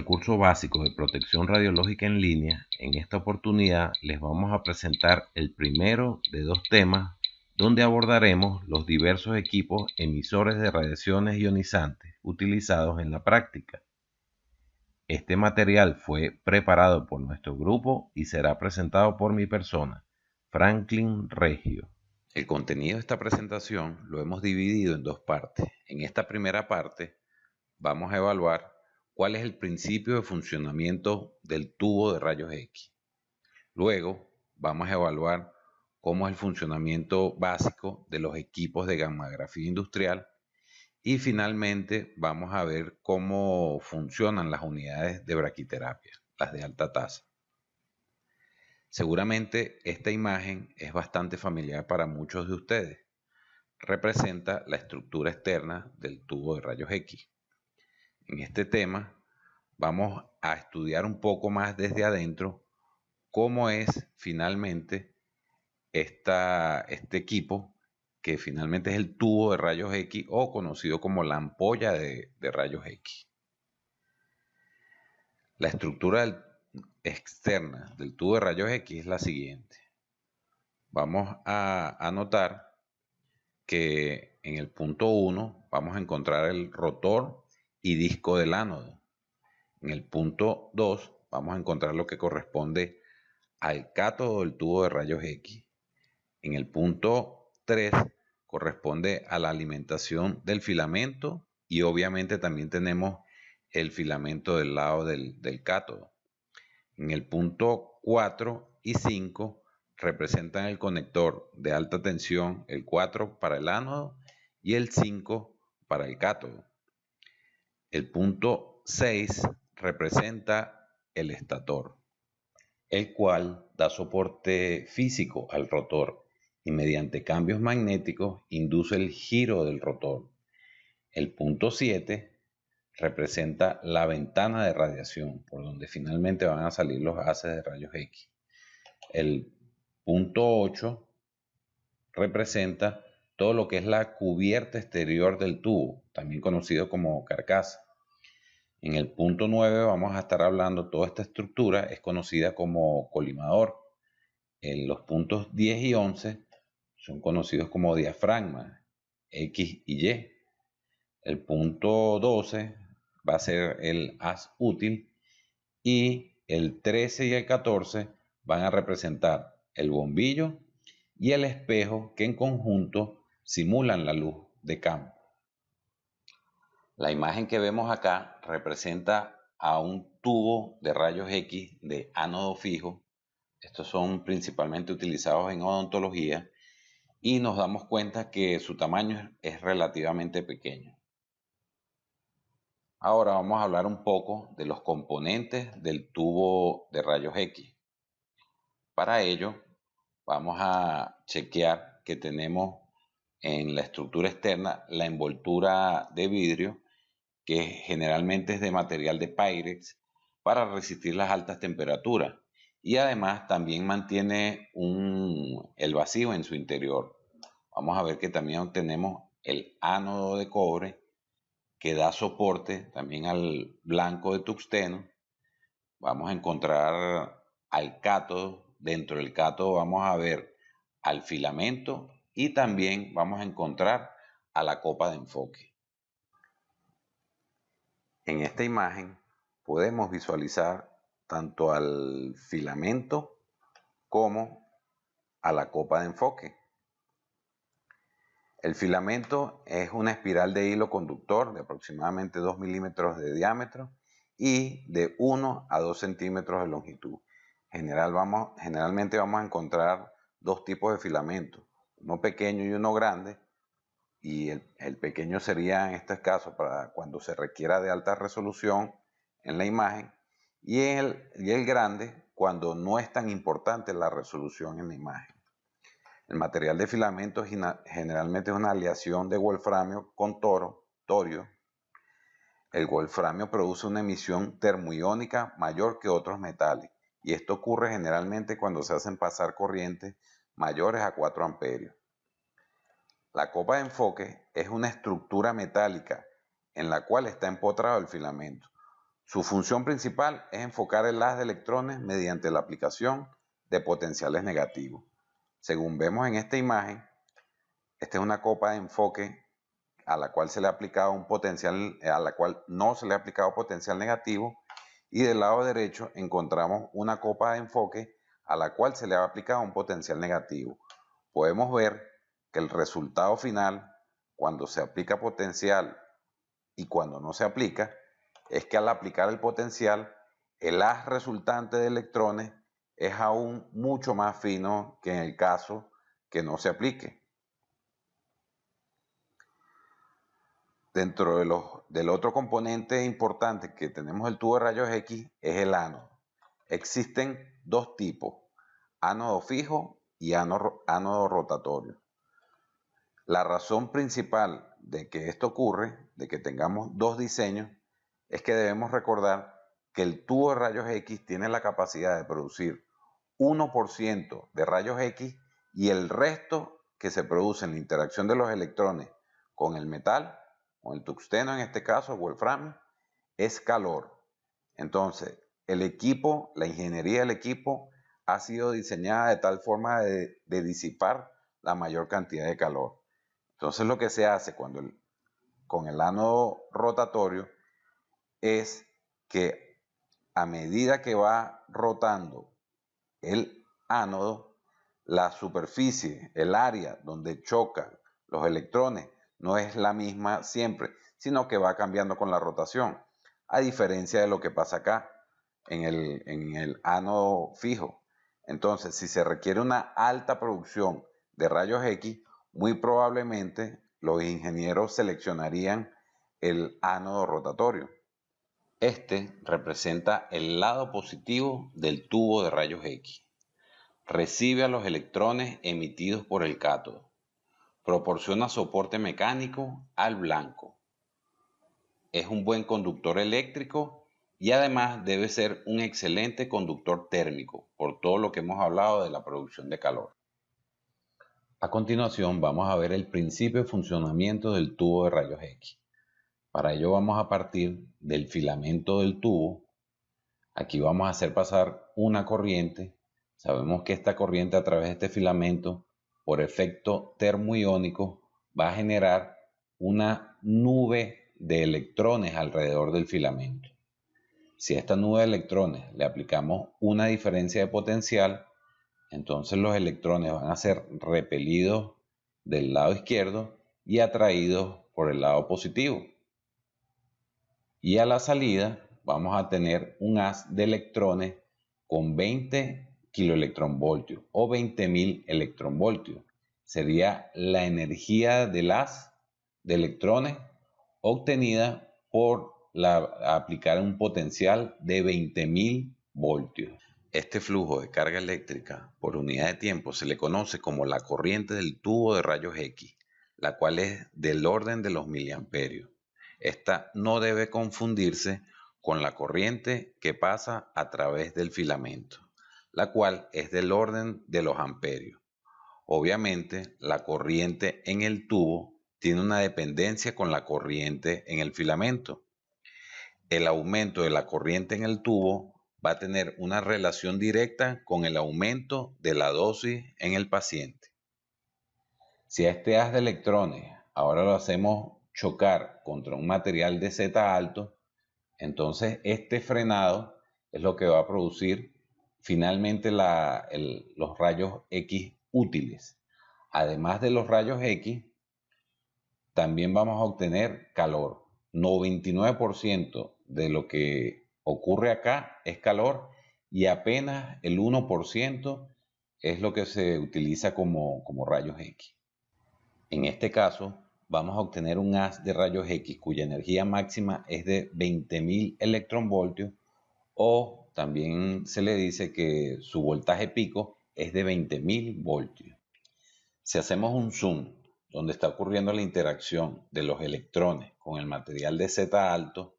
curso básico de protección radiológica en línea, en esta oportunidad les vamos a presentar el primero de dos temas donde abordaremos los diversos equipos emisores de radiaciones ionizantes utilizados en la práctica. Este material fue preparado por nuestro grupo y será presentado por mi persona, Franklin Reggio. El contenido de esta presentación lo hemos dividido en dos partes. En esta primera parte vamos a evaluar cuál es el principio de funcionamiento del tubo de rayos X. Luego vamos a evaluar cómo es el funcionamiento básico de los equipos de gammagrafía industrial y finalmente vamos a ver cómo funcionan las unidades de braquiterapia, las de alta tasa. Seguramente esta imagen es bastante familiar para muchos de ustedes. Representa la estructura externa del tubo de rayos X. En este tema vamos a estudiar un poco más desde adentro cómo es finalmente este equipo, que finalmente es el tubo de rayos X o conocido como la ampolla de rayos X. La estructura externa del tubo de rayos X es la siguiente. Vamos a notar que en el punto 1 vamos a encontrar el rotor y disco del ánodo. En el punto 2 vamos a encontrar lo que corresponde al cátodo del tubo de rayos X. En el punto 3 corresponde a la alimentación del filamento y obviamente también tenemos el filamento del lado del cátodo. En el punto 4 y 5 representan el conector de alta tensión, el 4 para el ánodo y el 5 para el cátodo. El punto 6 representa el estator, el cual da soporte físico al rotor y mediante cambios magnéticos induce el giro del rotor. El punto 7 representa la ventana de radiación, por donde finalmente van a salir los haces de rayos X. El punto 8 representa todo lo que es la cubierta exterior del tubo, también conocido como carcasa. En el punto 9 vamos a estar hablando, toda esta estructura es conocida como colimador. En los puntos 10 y 11 son conocidos como diafragma, X y Y. El punto 12 va a ser el haz útil y el 13 y el 14 van a representar el bombillo y el espejo que en conjunto simulan la luz de campo. La imagen que vemos acá representa a un tubo de rayos X de ánodo fijo. Estos son principalmente utilizados en odontología y nos damos cuenta que su tamaño es relativamente pequeño. Ahora vamos a hablar un poco de los componentes del tubo de rayos X. Para ello vamos a chequear que tenemos en la estructura externa la envoltura de vidrio, que generalmente es de material de Pyrex para resistir las altas temperaturas y además también mantiene el vacío en su interior. Vamos a ver que también obtenemos el ánodo de cobre, que da soporte también al blanco de tungsteno. Vamos a encontrar al cátodo. Dentro del cátodo vamos a ver al filamento y también vamos a encontrar a la copa de enfoque. En esta imagen podemos visualizar tanto al filamento como a la copa de enfoque. El filamento es una espiral de hilo conductor de aproximadamente 2 milímetros de diámetro y de 1 a 2 centímetros de longitud. Generalmente vamos a encontrar dos tipos de filamentos, uno pequeño y uno grande, y el pequeño sería en este caso para cuando se requiera de alta resolución en la imagen, y el grande cuando no es tan importante la resolución en la imagen. El material de filamento generalmente es una aleación de wolframio con torio. El wolframio produce una emisión termoiónica mayor que otros metales, y esto ocurre generalmente cuando se hacen pasar corrientes mayores a 4 amperios. La copa de enfoque es una estructura metálica en la cual está empotrado el filamento. Su función principal es enfocar el haz de electrones mediante la aplicación de potenciales negativos. Según vemos en esta imagen, esta es una copa de enfoque a la cual se le ha aplicado un potencial, a la cual no se le ha aplicado potencial negativo, y del lado derecho encontramos una copa de enfoque a la cual se le ha aplicado un potencial negativo. Podemos ver que el resultado final, cuando se aplica potencial y cuando no se aplica, es que al aplicar el potencial, el haz resultante de electrones es aún mucho más fino que en el caso que no se aplique. Dentro del otro componente importante que tenemos del tubo de rayos X es el ánodo. Existen dos tipos, ánodo fijo y ánodo rotatorio. La razón principal de que esto ocurre, de que tengamos dos diseños, es que debemos recordar que el tubo de rayos X tiene la capacidad de producir 1% de rayos X y el resto que se produce en la interacción de los electrones con el metal, con el tungsteno en este caso, wolframio, es calor. Entonces, el equipo, la ingeniería del equipo ha sido diseñada de tal forma de disipar la mayor cantidad de calor. Entonces, lo que se hace con el ánodo rotatorio es que a medida que va rotando el ánodo, la superficie, el área donde chocan los electrones no es la misma siempre, sino que va cambiando con la rotación, a diferencia de lo que pasa acá en el ánodo fijo. Entonces, si se requiere una alta producción de rayos X, muy probablemente los ingenieros seleccionarían el ánodo rotatorio. Este representa el lado positivo del tubo de rayos X. Recibe a los electrones emitidos por el cátodo. Proporciona soporte mecánico al blanco. Es un buen conductor eléctrico y además debe ser un excelente conductor térmico, por todo lo que hemos hablado de la producción de calor. A continuación vamos a ver el principio de funcionamiento del tubo de rayos X. Para ello vamos a partir del filamento del tubo. Aquí vamos a hacer pasar una corriente. Sabemos que esta corriente a través de este filamento, por efecto termoiónico, va a generar una nube de electrones alrededor del filamento. Si a esta nube de electrones le aplicamos una diferencia de potencial, entonces los electrones van a ser repelidos del lado izquierdo y atraídos por el lado positivo. Y a la salida vamos a tener un haz de electrones con 20 kiloelectronvoltios o 20.000 electronvoltios. Sería la energía del haz de electrones obtenida por aplicar un potencial de 20.000 voltios. Este flujo de carga eléctrica por unidad de tiempo se le conoce como la corriente del tubo de rayos X, la cual es del orden de los miliamperios. Esta no debe confundirse con la corriente que pasa a través del filamento, la cual es del orden de los amperios. Obviamente, la corriente en el tubo tiene una dependencia con la corriente en el filamento. El aumento de la corriente en el tubo va a tener una relación directa con el aumento de la dosis en el paciente. Si a este haz de electrones ahora lo hacemos chocar contra un material de Z alto, entonces este frenado es lo que va a producir finalmente los rayos X útiles. Además de los rayos X, también vamos a obtener calor. 99% de lo que ocurre acá es calor y apenas el 1% es lo que se utiliza como rayos X. En este caso, vamos a obtener un haz de rayos X cuya energía máxima es de 20.000 electronvoltios, o también se le dice que su voltaje pico es de 20.000 voltios. Si hacemos un zoom donde está ocurriendo la interacción de los electrones con el material de Z alto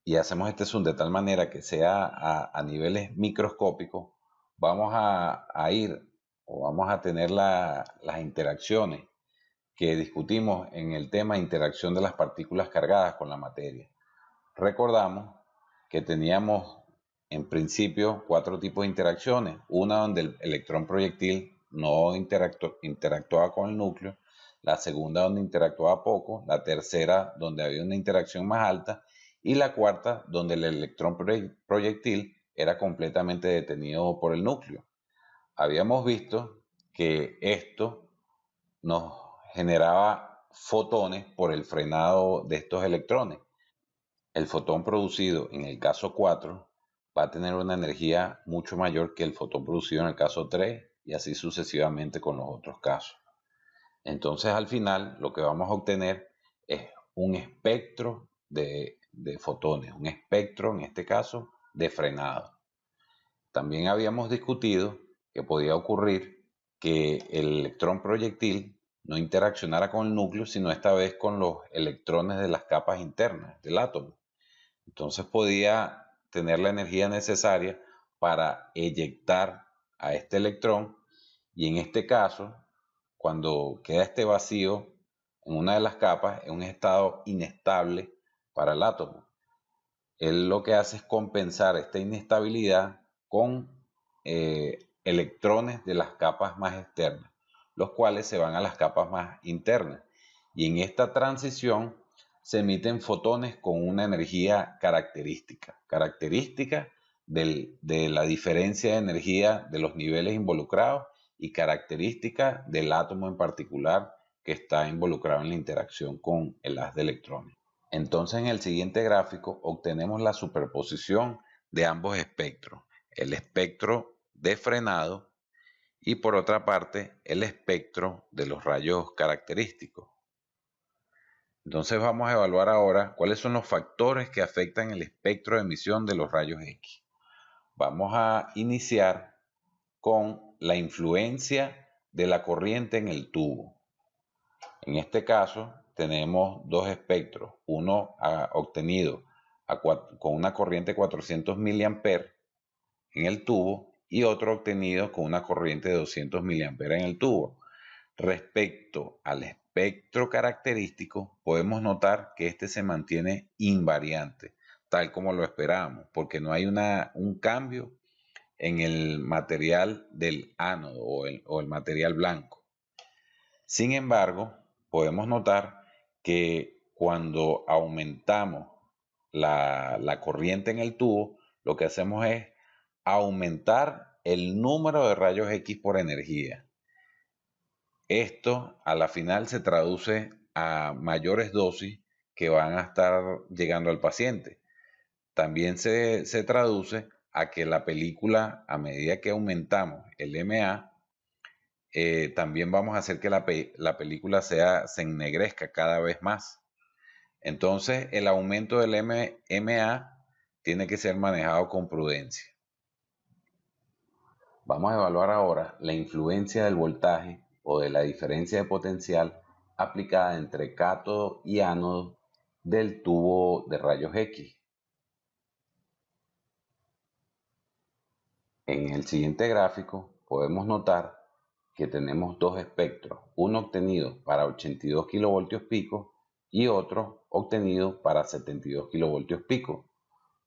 y hacemos este zoom de tal manera que sea a niveles microscópicos, vamos a tener las interacciones que discutimos en el tema de interacción de las partículas cargadas con la materia. Recordamos que teníamos en principio 4 tipos de interacciones. Una donde el electrón proyectil no interactuaba con el núcleo, la segunda donde interactuaba poco, la tercera donde había una interacción más alta y la cuarta donde el electrón proyectil era completamente detenido por el núcleo. Habíamos visto que esto nos generaba fotones por el frenado de estos electrones. El fotón producido en el caso 4 va a tener una energía mucho mayor que el fotón producido en el caso 3 y así sucesivamente con los otros casos. Entonces al final lo que vamos a obtener es un espectro de fotones, un espectro en este caso de frenado. También habíamos discutido que podía ocurrir que el electrón proyectil no interaccionara con el núcleo, sino esta vez con los electrones de las capas internas del átomo. Entonces podía tener la energía necesaria para eyectar a este electrón y en este caso, cuando queda este vacío en una de las capas, es un estado inestable para el átomo. Él lo que hace es compensar esta inestabilidad con electrones de las capas más externas, los cuales se van a las capas más internas. Y en esta transición se emiten fotones con una energía característica de la diferencia de energía de los niveles involucrados y característica del átomo en particular que está involucrado en la interacción con el haz de electrones. Entonces en el siguiente gráfico obtenemos la superposición de ambos espectros, el espectro de frenado y por otra parte el espectro de los rayos característicos. Entonces vamos a evaluar ahora cuáles son los factores que afectan el espectro de emisión de los rayos X. Vamos a iniciar con la influencia de la corriente en el tubo. En este caso tenemos dos espectros, uno obtenido con una corriente de 400 mA en el tubo y otro obtenido con una corriente de 200 mA en el tubo. Respecto al espectro característico, podemos notar que este se mantiene invariante, tal como lo esperábamos, porque no hay un cambio en el material del ánodo o el material blanco. Sin embargo, podemos notar que cuando aumentamos la corriente en el tubo, lo que hacemos es aumentar el número de rayos X por energía. Esto a la final se traduce a mayores dosis que van a estar llegando al paciente. También se traduce a que la película, a medida que aumentamos el MA, también vamos a hacer que la película se ennegrezca cada vez más. Entonces, el aumento del MA tiene que ser manejado con prudencia. Vamos a evaluar ahora la influencia del voltaje o de la diferencia de potencial aplicada entre cátodo y ánodo del tubo de rayos X. En el siguiente gráfico podemos notar que tenemos dos espectros, uno obtenido para 82 kilovoltios pico y otro obtenido para 72 kilovoltios pico.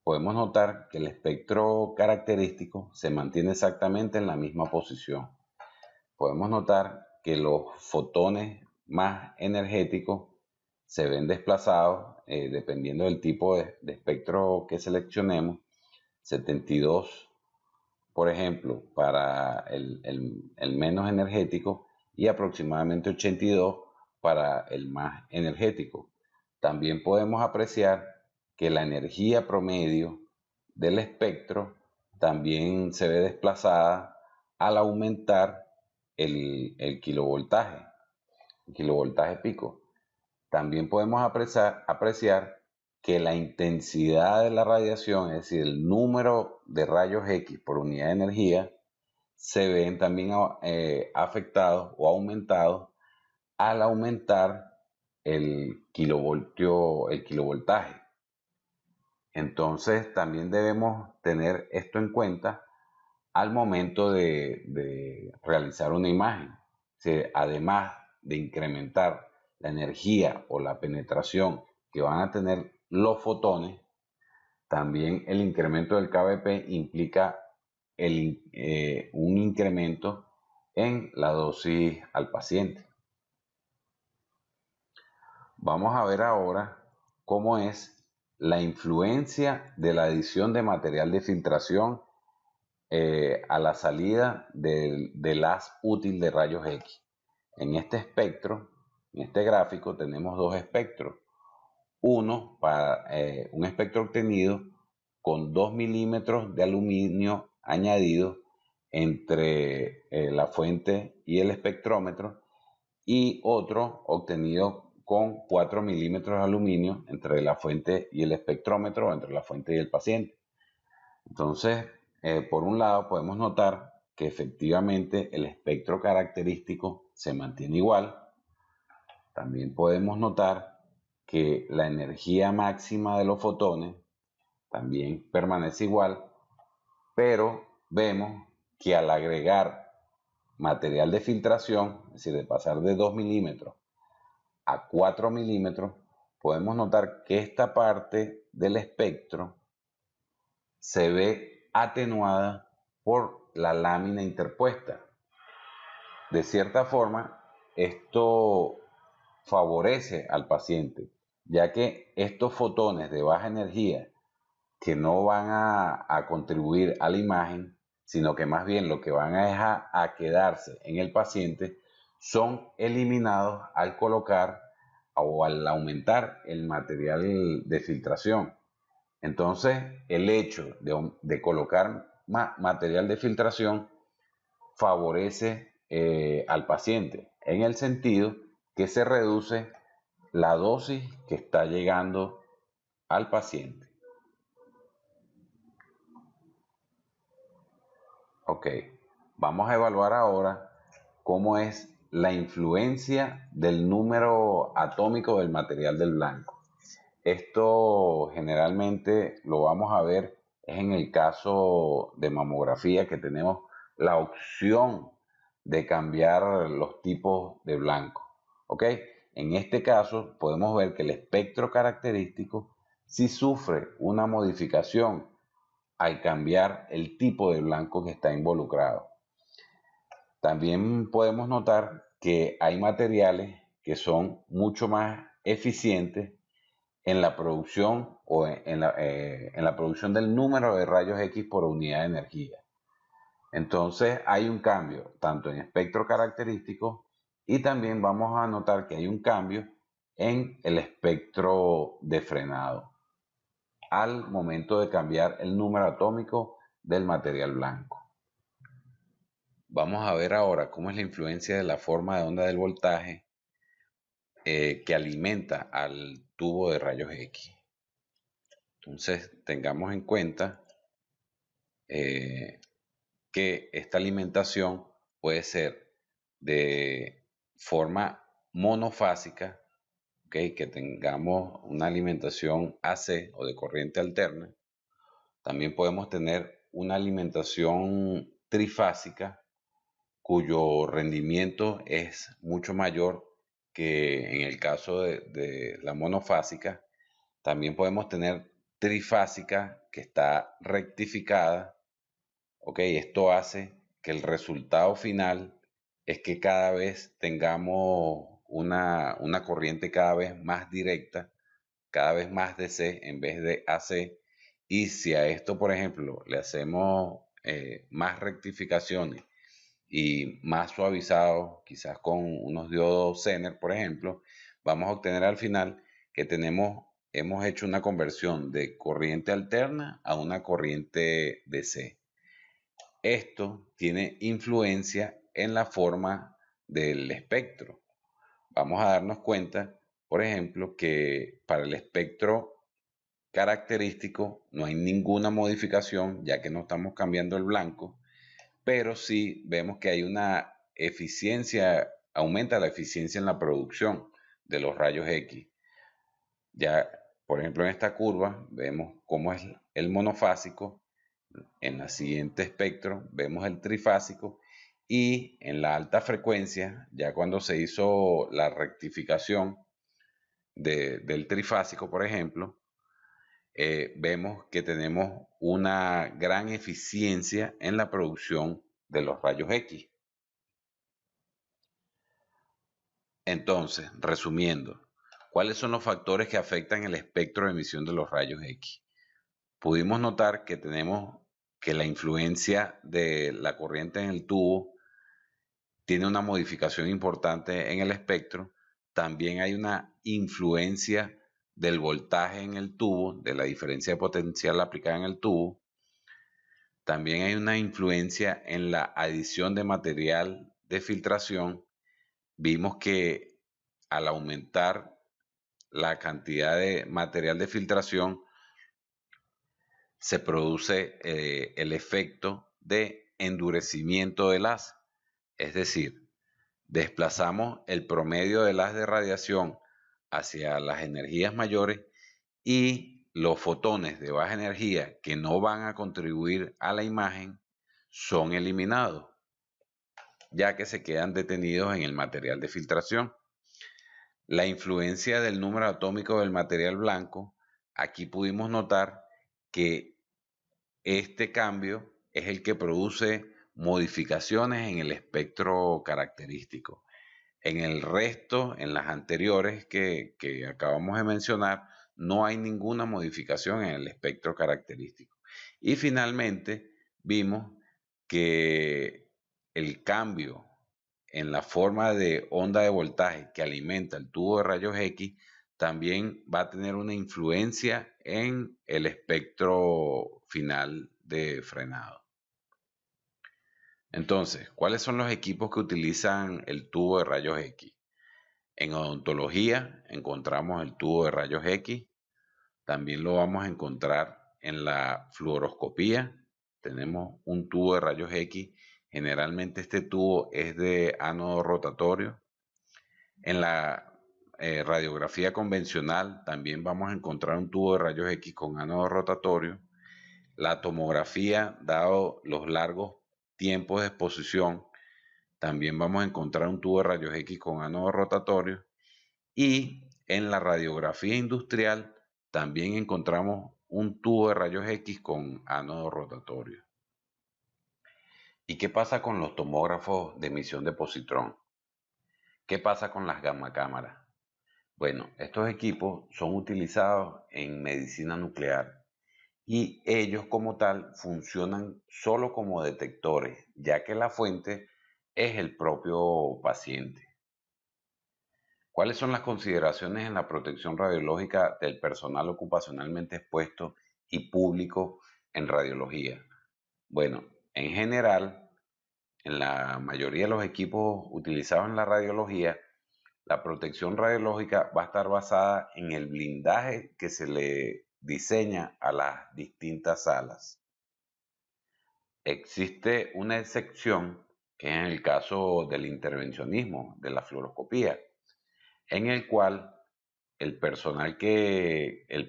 Podemos notar que el espectro característico se mantiene exactamente en la misma posición. Podemos notar que los fotones más energéticos se ven desplazados dependiendo del tipo de espectro que seleccionemos. 72 por ejemplo, para el menos energético y aproximadamente 82 para el más energético. También podemos apreciar que la energía promedio del espectro también se ve desplazada al aumentar el kilovoltaje pico. También podemos apreciar que la intensidad de la radiación, es decir, el número de rayos X por unidad de energía, se ven también afectados o aumentados al aumentar el kilovoltaje. Entonces también debemos tener esto en cuenta al momento de realizar una imagen. Además de incrementar la energía o la penetración que van a tener los fotones, También el incremento del KBP implica un incremento en la dosis al paciente. Vamos a ver ahora cómo es la influencia de la adición de material de filtración a la salida del haz útil de rayos X. En este espectro, en este gráfico, tenemos dos espectros. Uno para un espectro obtenido con 2 milímetros de aluminio añadido entre la fuente y el espectrómetro, y otro obtenido con 4 milímetros de aluminio entre la fuente y el espectrómetro, entre la fuente y el paciente. Entonces, por un lado podemos notar que efectivamente el espectro característico se mantiene igual. También podemos notar que la energía máxima de los fotones también permanece igual, pero vemos que al agregar material de filtración, es decir, de pasar de 2 milímetros a 4 milímetros, podemos notar que esta parte del espectro se ve atenuada por la lámina interpuesta. De cierta forma, esto favorece al paciente, ya que estos fotones de baja energía que no van a contribuir a la imagen, sino que más bien lo que van a dejar a quedarse en el paciente, son eliminados al colocar o al aumentar el material de filtración. Entonces, el hecho de colocar material de filtración favorece al paciente en el sentido que se reduce la dosis que está llegando al paciente. Ok, vamos a evaluar ahora cómo es la influencia del número atómico del material del blanco. Esto generalmente lo vamos a ver es en el caso de mamografía, que tenemos la opción de cambiar los tipos de blanco. ¿Ok? En este caso podemos ver que el espectro característico sí sufre una modificación al cambiar el tipo de blanco que está involucrado. También podemos notar que hay materiales que son mucho más eficientes en la producción o en la producción del número de rayos X por unidad de energía. Entonces hay un cambio tanto en espectro característico, y también vamos a notar que hay un cambio en el espectro de frenado al momento de cambiar el número atómico del material blanco. Vamos a ver ahora cómo es la influencia de la forma de onda del voltaje que alimenta al tubo de rayos X. Entonces tengamos en cuenta que esta alimentación puede ser de forma monofásica, ¿okay? Que tengamos una alimentación AC o de corriente alterna. También podemos tener una alimentación trifásica, cuyo rendimiento es mucho mayor que en el caso de la monofásica. También podemos tener trifásica, que está rectificada. ¿Ok? Esto hace que el resultado final es que cada vez tengamos una corriente cada vez más directa, cada vez más DC en vez de AC. Y si a esto, por ejemplo, le hacemos más rectificaciones y más suavizado, quizás con unos diodos Zener, por ejemplo, vamos a obtener al final que hemos hecho una conversión de corriente alterna a una corriente DC. Esto tiene influencia en la forma del espectro. Vamos a darnos cuenta, por ejemplo, que para el espectro característico no hay ninguna modificación, ya que no estamos cambiando el blanco, pero sí vemos que hay una eficiencia, aumenta la eficiencia en la producción de los rayos X. Ya, por ejemplo, en esta curva vemos cómo es el monofásico. En la siguiente espectro vemos el trifásico, y en la alta frecuencia, ya cuando se hizo la rectificación del trifásico, por ejemplo, vemos que tenemos una gran eficiencia en la producción de los rayos X. Entonces, resumiendo, ¿cuáles son los factores que afectan el espectro de emisión de los rayos X? Pudimos notar que tenemos que la influencia de la corriente en el tubo tiene una modificación importante en el espectro. También hay una influencia del voltaje en el tubo, de la diferencia de potencial aplicada en el tubo. También hay una influencia en la adición de material de filtración. Vimos que al aumentar la cantidad de material de filtración, se produce el efecto de endurecimiento del haz. Es decir, desplazamos el promedio del haz de radiación hacia las energías mayores y los fotones de baja energía que no van a contribuir a la imagen son eliminados, ya que se quedan detenidos en el material de filtración. La influencia del número atómico del material blanco, aquí pudimos notar que este cambio es el que produce modificaciones en el espectro característico. En el resto, en las anteriores que acabamos de mencionar, no hay ninguna modificación en el espectro característico. Y finalmente vimos que el cambio en la forma de onda de voltaje que alimenta el tubo de rayos X también va a tener una influencia en el espectro final de frenado. Entonces, ¿cuáles son los equipos que utilizan el tubo de rayos X? En odontología encontramos el tubo de rayos X, también lo vamos a encontrar en la fluoroscopía. Tenemos un tubo de rayos X, generalmente este tubo es de ánodo rotatorio. En la radiografía convencional también vamos a encontrar un tubo de rayos X con ánodo rotatorio. La tomografía, dado los largos tiempos de exposición, también vamos a encontrar un tubo de rayos X con ánodo rotatorio. Y en la radiografía industrial también encontramos un tubo de rayos X con ánodo rotatorio. ¿Y qué pasa con los tomógrafos de emisión de positrón? ¿Qué pasa con las gamma cámaras? Bueno, estos equipos son utilizados en medicina nuclear y ellos como tal funcionan solo como detectores, ya que la fuente es el propio paciente. ¿Cuáles son las consideraciones en la protección radiológica del personal ocupacionalmente expuesto y público en radiología? Bueno, en general, en la mayoría de los equipos utilizados en la radiología, la protección radiológica va a estar basada en el blindaje que se le diseña a las distintas salas. Existe una excepción, que es en el caso del intervencionismo, de la fluoroscopía, en el cual el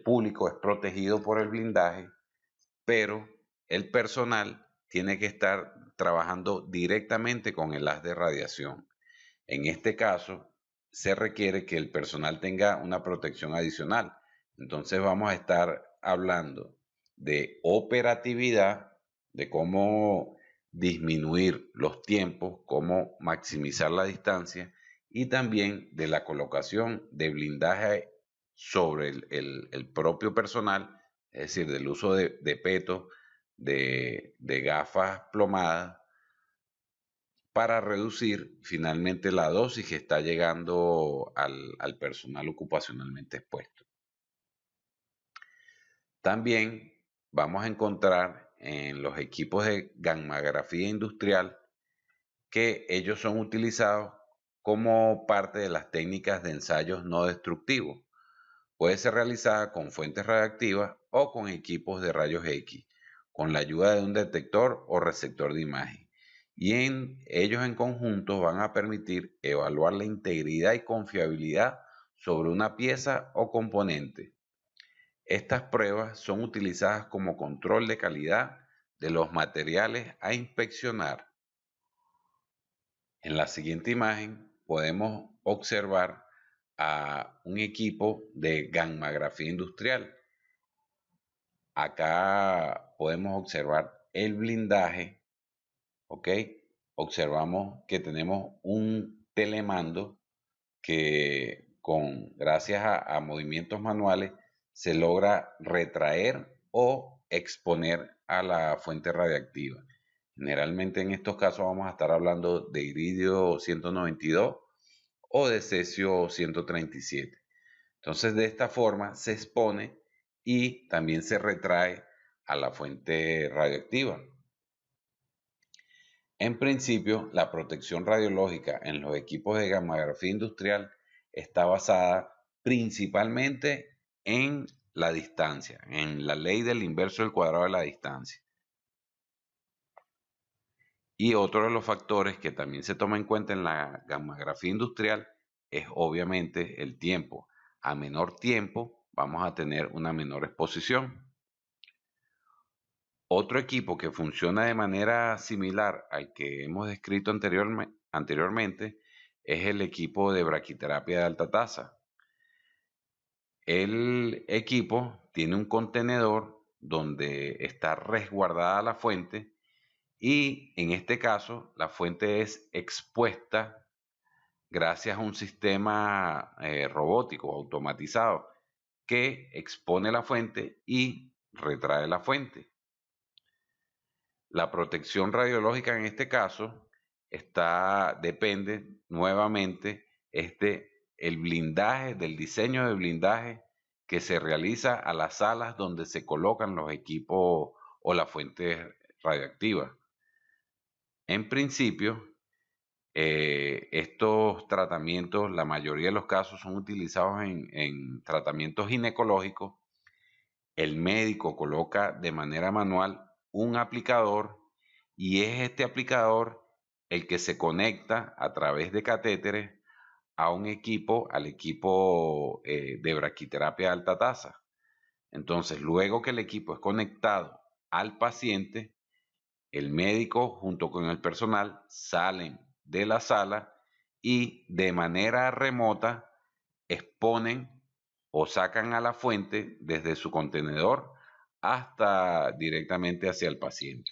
público es protegido por el blindaje, pero el personal tiene que estar trabajando directamente con el haz de radiación. En este caso, se requiere que el personal tenga una protección adicional. Entonces vamos a estar hablando de operatividad, de cómo disminuir los tiempos, cómo maximizar la distancia y también de la colocación de blindaje sobre el propio personal, es decir, del uso de petos, de gafas plomadas para reducir finalmente la dosis que está llegando al personal ocupacionalmente expuesto. También vamos a encontrar en los equipos de gammagrafía industrial que ellos son utilizados como parte de las técnicas de ensayos no destructivos. Puede ser realizada con fuentes radiactivas o con equipos de rayos X, con la ayuda de un detector o receptor de imagen. Y ellos en conjunto van a permitir evaluar la integridad y confiabilidad sobre una pieza o componente. Estas pruebas son utilizadas como control de calidad de los materiales a inspeccionar. En la siguiente imagen podemos observar a un equipo de gammagrafía industrial. Acá podemos observar el blindaje, ¿ok? Observamos que tenemos un telemando que gracias a movimientos manuales se logra retraer o exponer a la fuente radiactiva. Generalmente en estos casos vamos a estar hablando de iridio 192 o de cesio 137. Entonces de esta forma se expone y también se retrae a la fuente radioactiva. En principio, la protección radiológica en los equipos de gammagrafía industrial está basada principalmente en la distancia, en la ley del inverso del cuadrado de la distancia. Y otro de los factores que también se toma en cuenta en la gammagrafía industrial es obviamente el tiempo. A menor tiempo vamos a tener una menor exposición. Otro equipo que funciona de manera similar al que hemos descrito anteriormente es el equipo de braquiterapia de alta tasa. El equipo tiene un contenedor donde está resguardada la fuente y en este caso la fuente es expuesta gracias a un sistema robótico automatizado que expone la fuente y retrae la fuente. La protección radiológica en este caso depende nuevamente el blindaje, del diseño de blindaje que se realiza a las salas donde se colocan los equipos o las fuentes radioactivas. En principio, estos tratamientos, la mayoría de los casos son utilizados en tratamientos ginecológicos. El médico coloca de manera manual un aplicador y es este aplicador el que se conecta a través de catéteres al equipo de braquiterapia de alta tasa. Entonces, luego que el equipo es conectado al paciente, el médico junto con el personal salen de la sala y de manera remota exponen o sacan a la fuente desde su contenedor hasta directamente hacia el paciente.